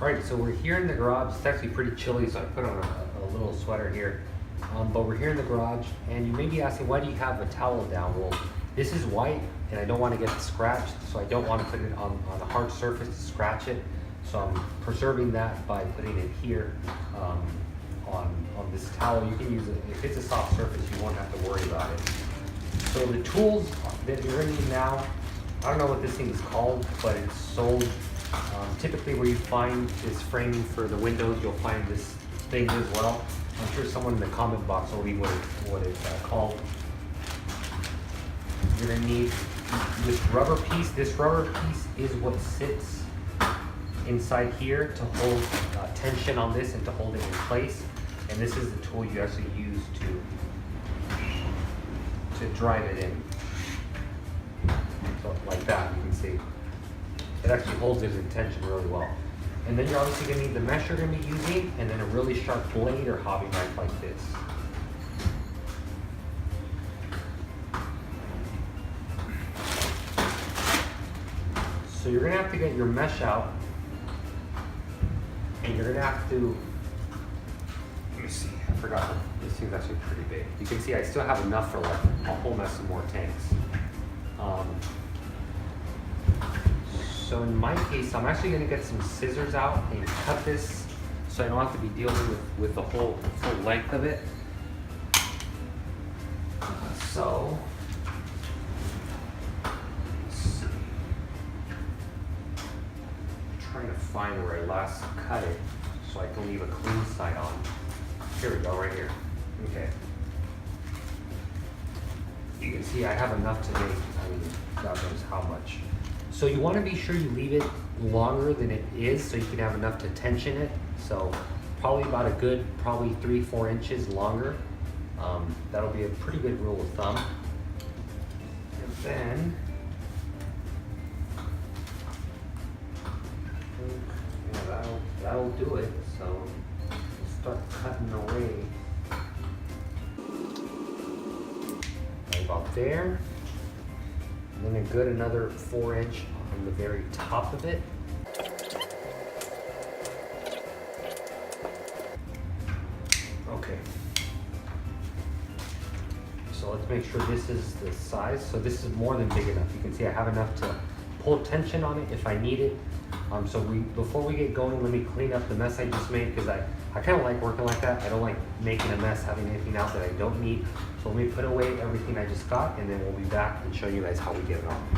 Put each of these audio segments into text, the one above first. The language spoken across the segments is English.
Alright, so we're here in the garage. It's actually pretty chilly, so I put on a little sweater here. But we're here in the garage, and you may be asking, why do you have a towel down? Well, this is white, and I don't want to get it scratched, so I don't want to put it on a hard surface to scratch it. So I'm preserving that by putting it here on this towel. You can use it, if it's a soft surface, you won't have to worry about it. So the tools that you're gonna need now, I don't know what this thing is called, but it's sold. Typically where you find this framing for the windows, you'll find this thing as well. I'm sure someone in the comment box will leave what it's called. You're gonna need this rubber piece. This rubber piece is what sits inside here to hold tension on this and to hold it in place. And this is the tool you actually use to drive it in. So like that, you can see. It actually holds it in tension really well. And then you're obviously gonna need the mesh you're gonna be using, and then a really sharp blade or hobby knife like this. So you're gonna have to get your mesh out, and you're gonna have to, let me see, I forgot, this thing's actually pretty big. You can see I still have enough for like a whole mess of more tanks. So in my case, I'm actually gonna get some scissors out and cut this so I don't have to be dealing with the whole full length of it. So, let's see. I'm trying to find where I last cut it so I can leave a clean side on. Here we go, right here. Okay. You can see I have enough to make, God knows how much. So you want to be sure you leave it longer than it is so you can have enough to tension it. So probably about a good, probably 3-4 inches longer. That'll be a pretty good rule of thumb. And then, yeah, that'll do it. So we'll start cutting away. Right about there. And then a good another 4-inch on the very top of it. Okay. So let's make sure this is the size. So this is more than big enough. You can see I have enough to pull tension on it if I need it. So before we get going, let me clean up the mess I just made, because I kind of like working like that. I don't like making a mess, having anything out that I don't need. So let me put away everything I just got, and then we'll be back and show you guys how we get it on.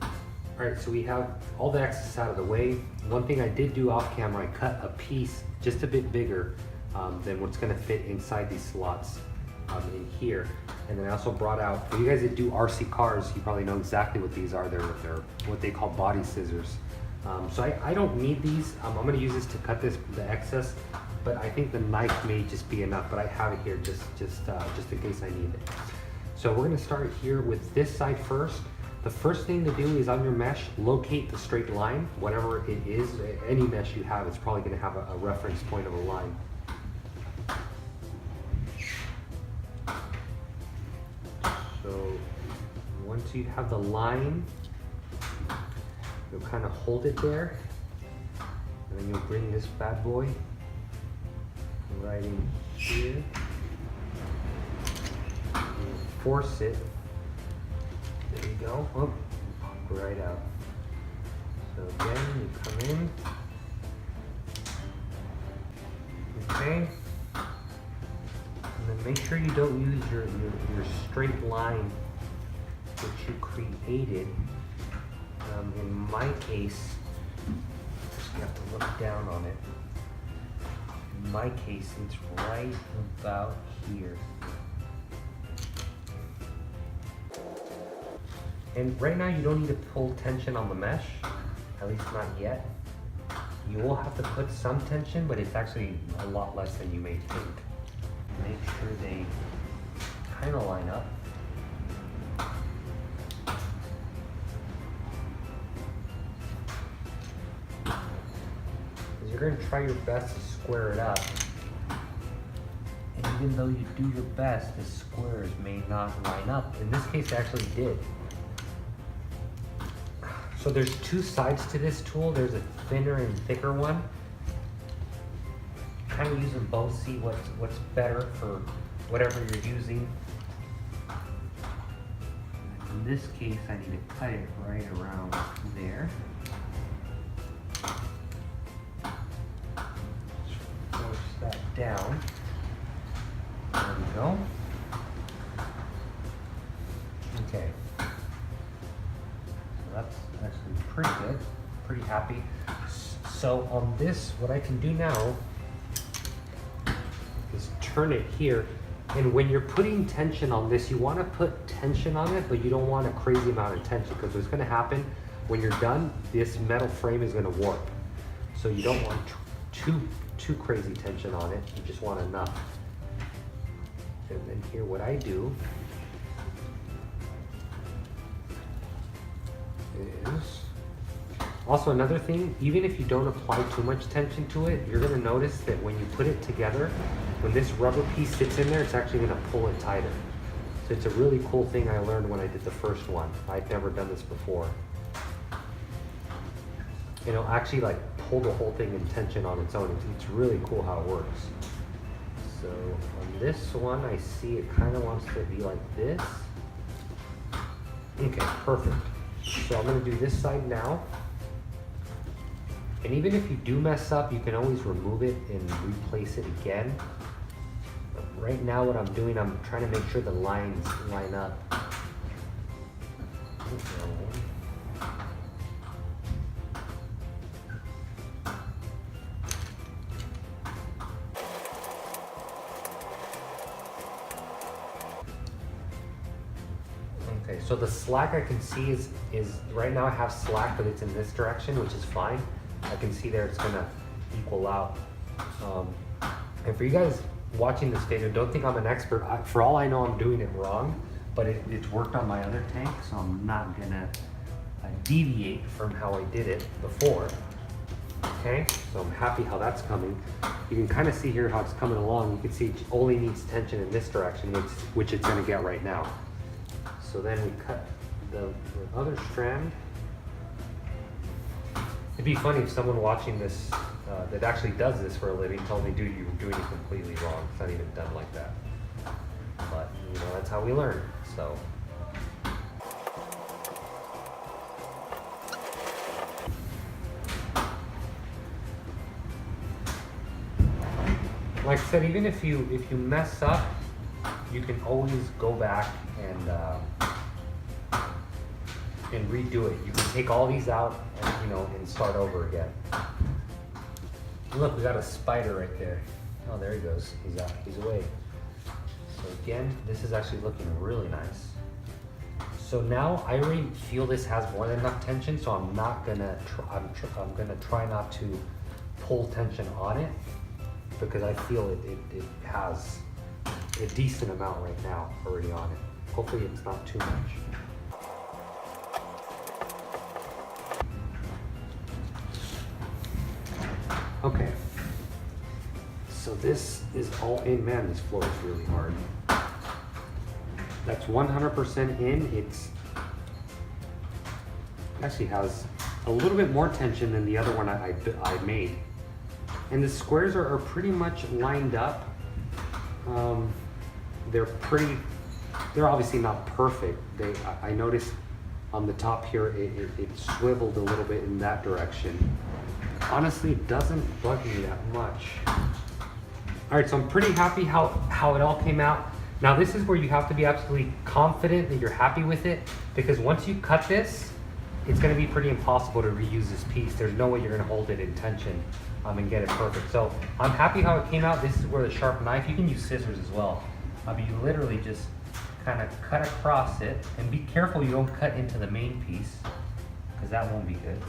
All right, so we have all the excess out of the way. One thing I did do off camera, I cut a piece just a bit bigger than what's gonna fit inside these slots in here. And then I also brought out, for you guys that do RC cars, you probably know exactly what these are. They're what they call body scissors. So I don't need these. I'm gonna use this to cut the excess, but I think the knife may just be enough, but I have it here just in case I need it. So we're gonna start here with this side first. The first thing to do is on your mesh, locate the straight line, whatever it is. Any mesh you have, it's probably gonna have a reference point of a line. So once you have the line, you'll kind of hold it there, and then you'll bring this bad boy right in here. You'll force it. There you go. Oh, pop right out. So again, you come in. Okay. And then make sure you don't use your straight line that you created. In my case, you have to look down on it. In my case, it's right about here. And right now you don't need to pull tension on the mesh, at least not yet. You will have to put some tension, but it's actually a lot less than you may think. Make sure they kind of line up. You're going to try your best to square it up. And even though you do your best, the squares may not line up. In this case, it actually did. So there's two sides to this tool. There's a thinner and thicker one. Kind of use them both, see what's better for whatever you're using. In this case, I need to cut it right around there. Push that down. There we go. Okay. So that's actually pretty good. Pretty happy. So on this, what I can do now is turn it here. And when you're putting tension on this, you want to put tension on it, but you don't want a crazy amount of tension, because what's going to happen when you're done, this metal frame is going to warp. So you don't want too crazy tension on it. You just want enough. And then here, what I do is also another thing. Even if you don't apply too much tension to it, you're going to notice that when you put it together, when this rubber piece sits in there, it's actually going to pull it tighter. So it's a really cool thing I learned when I did the first one. I'd never done this before. And it'll actually like pull the whole thing in tension on its own. It's really cool how it works. So on this one, I see it kind of wants to be like this. Okay, perfect. So I'm going to do this side now. And even if you do mess up, you can always remove it and replace it again. But right now what I'm doing, I'm trying to make sure the lines line up. Okay, so the slack I can see is right now I have slack, but it's in this direction, which is fine. I can see there it's gonna equal out. And for you guys watching this video, don't think I'm an expert. For all I know, I'm doing it wrong, but it's worked on my other tank, so I'm not gonna deviate from how I did it before. Okay, so I'm happy how that's coming. You can kind of see here how it's coming along. You can see it only needs tension in this direction, which it's gonna get right now. So then we cut the other strand. It'd be funny if someone watching this that actually does this for a living told me, dude, you were doing it completely wrong. It's not even done like that. But, you know, that's how we learn, so. Like I said, even if you mess up, you can always go back and redo it. You can take all these out and, you know, and start over again. Look, we got a spider right there. Oh, there he goes. He's out. He's away. So again, this is actually looking really nice. So now I already feel this has more than enough tension, so I'm not gonna. I'm gonna try not to pull tension on it, because I feel it has a decent amount right now already on it. Hopefully it's not too much. Okay, so this is all in. Man, this floor is really hard. That's 100% in. It's actually has a little bit more tension than the other one I made. And the squares are pretty much lined up. They're obviously not perfect. I noticed on the top here, it swiveled a little bit in that direction. Honestly, it doesn't bug me that much. All right, so I'm pretty happy how it all came out. Now this is where you have to be absolutely confident that you're happy with it, because once you cut this, it's gonna be pretty impossible to reuse this piece. There's no way you're gonna hold it in tension and get it perfect. So I'm happy how it came out. This is where the sharp knife, you can use scissors as well. But you literally just kind of cut across it, and be careful you don't cut into the main piece, because that won't be good.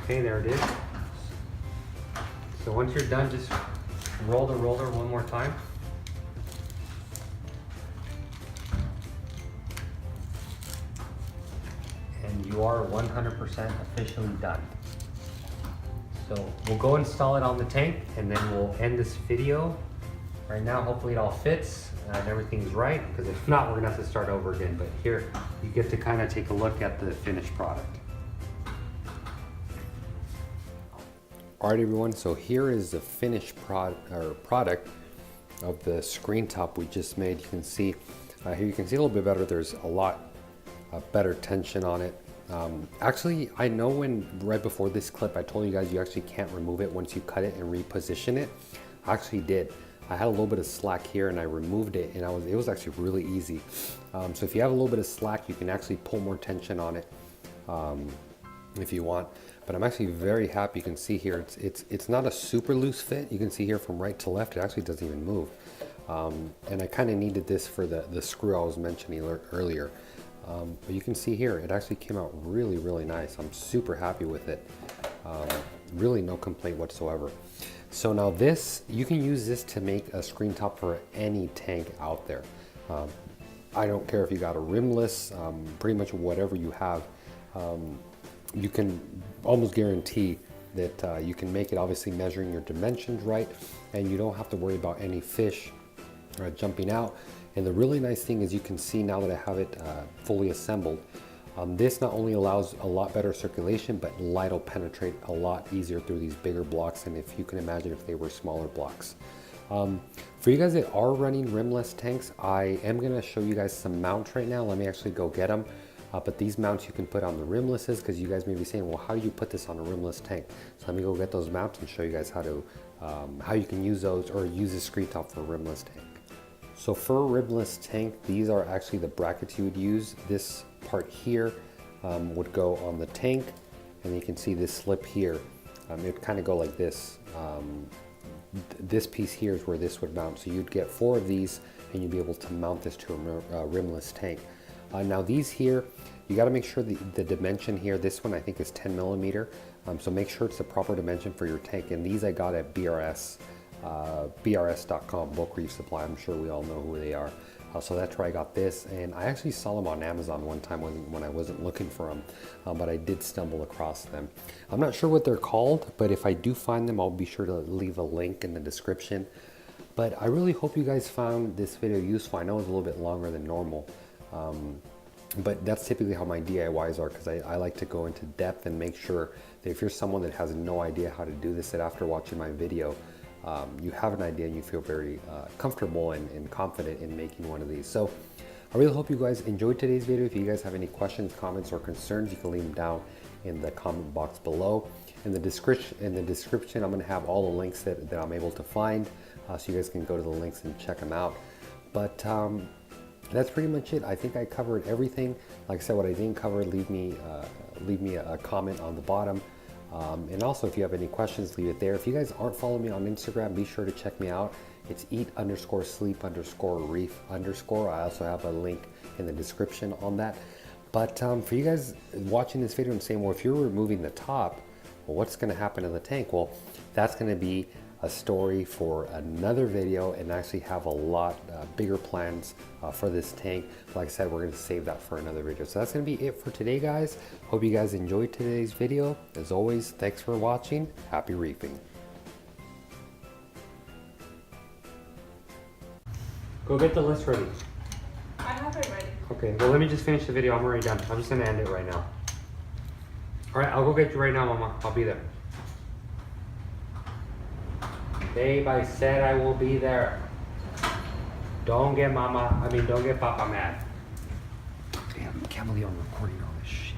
Okay, there it is. So once you're done, just roll the roller one more time. And you are 100% officially done. So we'll go install it on the tank and then we'll end this video. Right now, hopefully it all fits and everything's right, because if not, we're gonna have to start over again. But here, you get to kind of take a look at the finished product. All right, everyone, so here is the finished product of the screen top we just made. You can see, here you can see a little bit better, there's a lot better tension on it. Actually, I know when right before this clip, I told you guys you actually can't remove it once you cut it and reposition it. I actually did. I had a little bit of slack here and I removed it, and it was actually really easy. So if you have a little bit of slack, you can actually pull more tension on it if you want. But I'm actually very happy. You can see here, it's not a super loose fit. You can see here from right to left, it actually doesn't even move. And I kind of needed this for the screw I was mentioning earlier. But you can see here, it actually came out really, really nice. I'm super happy with it. Really no complaint whatsoever. So now this, you can use this to make a screen top for any tank out there. I don't care if you got a rimless, pretty much whatever you have. You can almost guarantee that you can make it, obviously measuring your dimensions right, and you don't have to worry about any fish jumping out. And the really nice thing is you can see now that I have it fully assembled, this not only allows a lot better circulation, but light will penetrate a lot easier through these bigger blocks than if you can imagine if they were smaller blocks. For you guys that are running rimless tanks, I am gonna show you guys some mounts right now. Let me actually go get them. But these mounts you can put on the rimlesses, because you guys may be saying, well, how do you put this on a rimless tank? So let me go get those mounts and show you guys how you can use those, or use a screen top for a rimless tank. So for a rimless tank, these are actually the brackets you would use. This part here would go on the tank, and you can see this slip here. It would kind of go like this. This piece here is where this would mount. So you'd get 4 of these, and you'd be able to mount this to a rimless tank. Now these here, you got to make sure the dimension here, this one I think is 10 millimeter. So make sure it's the proper dimension for your tank. And these I got at BRS.com, bulk reef supply. I'm sure we all know who they are. So that's where I got this. And I actually saw them on Amazon one time when I wasn't looking for them, but I did stumble across them. I'm not sure what they're called, but if I do find them, I'll be sure to leave a link in the description. But I really hope you guys found this video useful. I know it's a little bit longer than normal. But that's typically how my DIYs are, because I like to go into depth and make sure that if you're someone that has no idea how to do this, that after watching my video, you have an idea and you feel very comfortable and confident in making one of these. So I really hope you guys enjoyed today's video. If you guys have any questions, comments, or concerns, you can leave them down in the comment box below. In the description, I'm going to have all the links that I'm able to find, so you guys can go to the links and check them out. But that's pretty much it. I think I covered everything. Like I said, what I didn't cover, leave me a comment on the bottom. And also, if you have any questions, leave it there. If you guys aren't following me on Instagram, be sure to check me out. It's eat_sleep_reef_. I also have a link in the description on that. But for you guys watching this video and saying, well, if you're removing the top, well, what's going to happen to the tank? Well, that's going to be a story for another video, and actually have a lot bigger plans for this tank. Like I said, we're going to save that for another video. So that's going to be it for today, guys. Hope you guys enjoyed today's video. As always, thanks for watching. Happy reefing. Go get the list ready. I have it ready. Okay, well, let me just finish the video. I'm already done. I'm just going to end it right now. All right, I'll go get you right now, Mama. I'll be there. Babe, I said I will be there. Don't get Papa mad. Damn, I can't believe I'm recording all this shit.